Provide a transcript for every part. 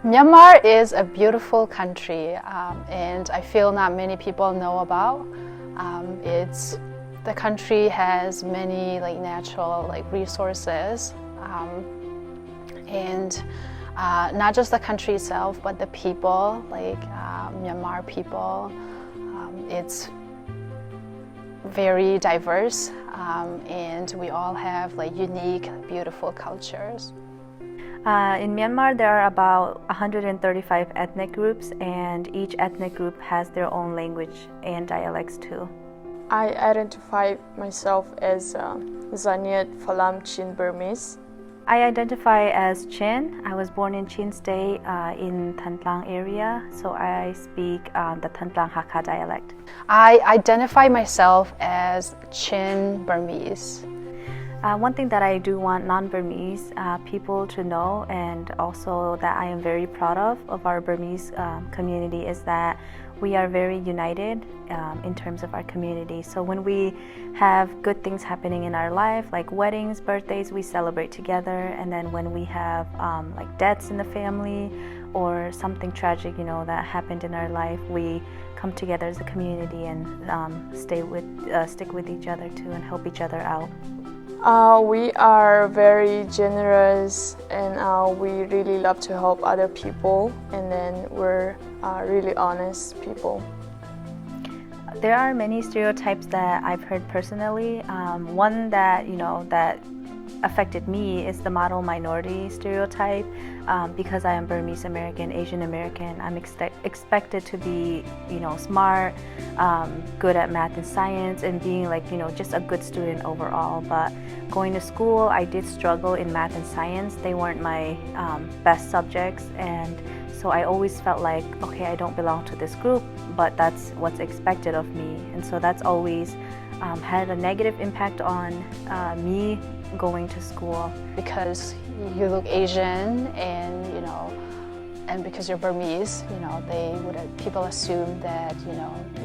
Myanmar is a beautiful country, and I feel not many people know about. The country has many natural resources, and not just the country itself, but the people, Myanmar people. It's very diverse, and we all have unique, beautiful cultures. In Myanmar, there are about 135 ethnic groups, and each ethnic group has their own language and dialects too. I identify myself as Zaniet Phalam Chin Burmese. I identify as Chin. I was born in Chin State in Thantlang area, so I speak the Thantlang Hakka dialect. I identify myself as Chin Burmese. One thing that I do want non-Burmese people to know, and also that I am very proud of our Burmese community, is that we are very united in terms of our community. So when we have good things happening in our life, like weddings, birthdays, we celebrate together. And then when we have deaths in the family or something tragic, that happened in our life, we come together as a community and stick with each other too and help each other out. We are very generous, and we really love to help other people, and then we're really honest people. There are many stereotypes that I've heard personally. One that that affected me is the model minority stereotype. Because I am Burmese American, Asian American, I'm expected to be smart, good at math and science, and being just a good student overall. But going to school, I did struggle in math and science. They weren't my best subjects, and so I always felt like, okay, I don't belong to this group, but that's what's expected of me. And so that's always had a negative impact on me going to school. Because you look Asian, and and because you're Burmese, people assume that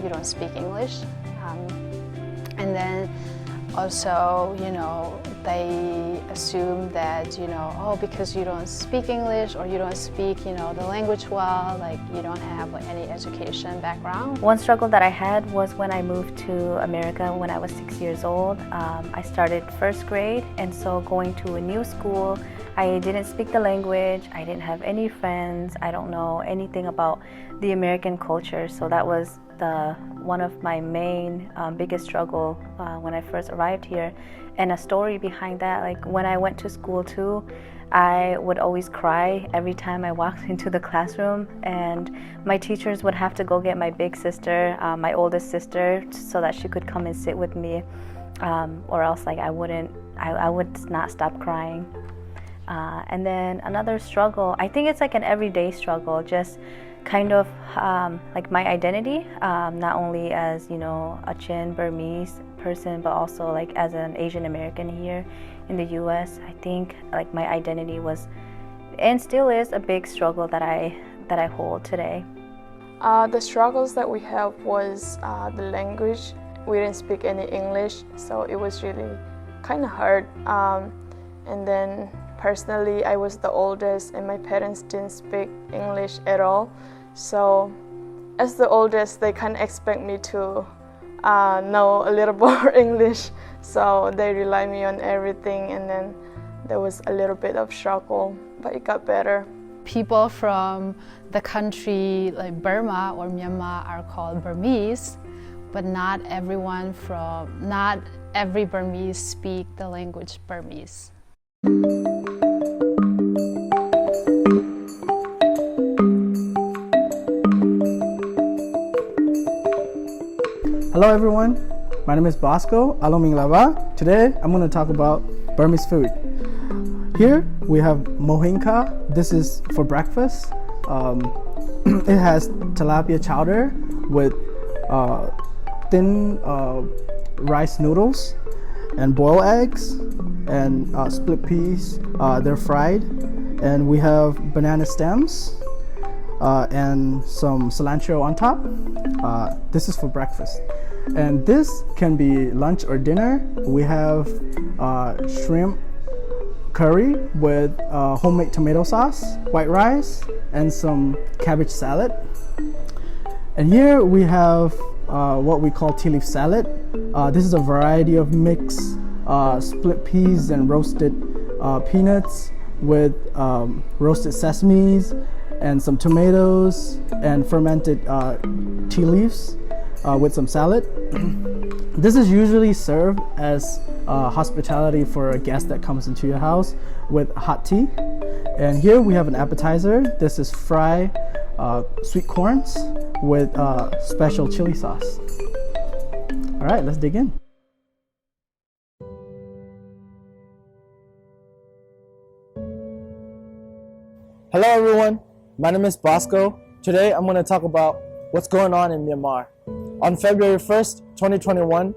you don't speak English, and then also they assume that because you don't speak English or you don't speak the language well, you don't have any education background. One struggle that I had was when I moved to America when I was 6 years old. I started first grade, and so going to a new school, I didn't speak the language, I didn't have any friends, I don't know anything about the American culture, so that was one of my main biggest struggle when I first arrived here. And a story behind that, when I went to school too, I would always cry every time I walked into the classroom, and my teachers would have to go get my big sister, my oldest sister, so that she could come and sit with me, or else I would not stop crying. And then another struggle, I think it's an everyday struggle, just kind of my identity, not only as a Chin Burmese person, but also as an Asian American here in the US. I think my identity was and still is a big struggle that I hold today. The struggles that we have was the language. We didn't speak any English, so it was really kind of hard. And then personally, I was the oldest, and my parents didn't speak English at all. So as the oldest, they kind of expect me to know a little more English. So they rely me on everything, and then there was a little bit of struggle, but it got better. People from the country like Burma or Myanmar are called Burmese, but not every Burmese speak the language Burmese. Hello everyone, my name is Bosco Aloming Lava. Today I'm going to talk about Burmese food. Here we have mohinka. This is for breakfast. It has tilapia chowder with thin rice noodles and boiled eggs and split peas. They're fried. And we have banana stems and some cilantro on top. This is for breakfast. And this can be lunch or dinner. We have shrimp curry with homemade tomato sauce, white rice, and some cabbage salad. And here we have what we call tea leaf salad. This is a variety of mixed split peas and roasted peanuts with roasted sesames and some tomatoes and fermented tea leaves with some salad. This is usually served as hospitality for a guest that comes into your house with hot tea. And here we have an appetizer. This is fried sweet corns with special chili sauce. All right, let's dig in. Hello everyone, my name is Bosco. Today I'm going to talk about what's going on in Myanmar. On February 1st, 2021,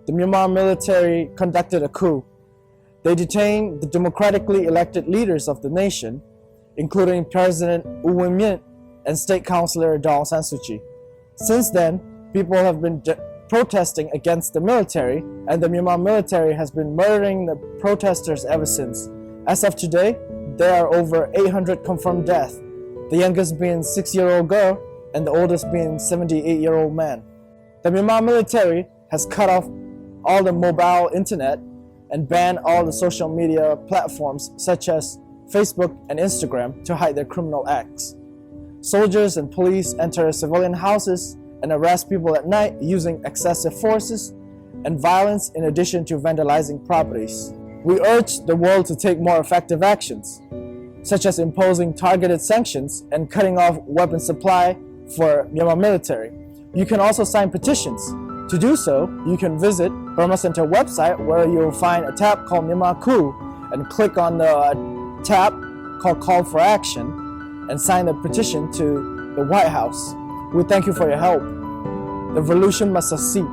the Myanmar military conducted a coup. They detained the democratically elected leaders of the nation, including President U Win Myint and State Councillor Daw Aung San Suu Kyi. Since then, people have been protesting against the military, and the Myanmar military has been murdering the protesters ever since. As of today, there are over 800 confirmed deaths, the youngest being a 6-year-old girl and the oldest being a 78-year-old man. The Myanmar military has cut off all the mobile internet and banned all the social media platforms such as Facebook and Instagram to hide their criminal acts. Soldiers and police enter civilian houses and arrest people at night using excessive forces and violence in addition to vandalizing properties. We urge the world to take more effective actions, such as imposing targeted sanctions and cutting off weapon supply for Myanmar military. You can also sign petitions. To do so, you can visit Burma Center website where you'll find a tab called Myanmar Coup and click on the tab called Call for Action and sign the petition to the White House. We thank you for your help. The revolution must succeed.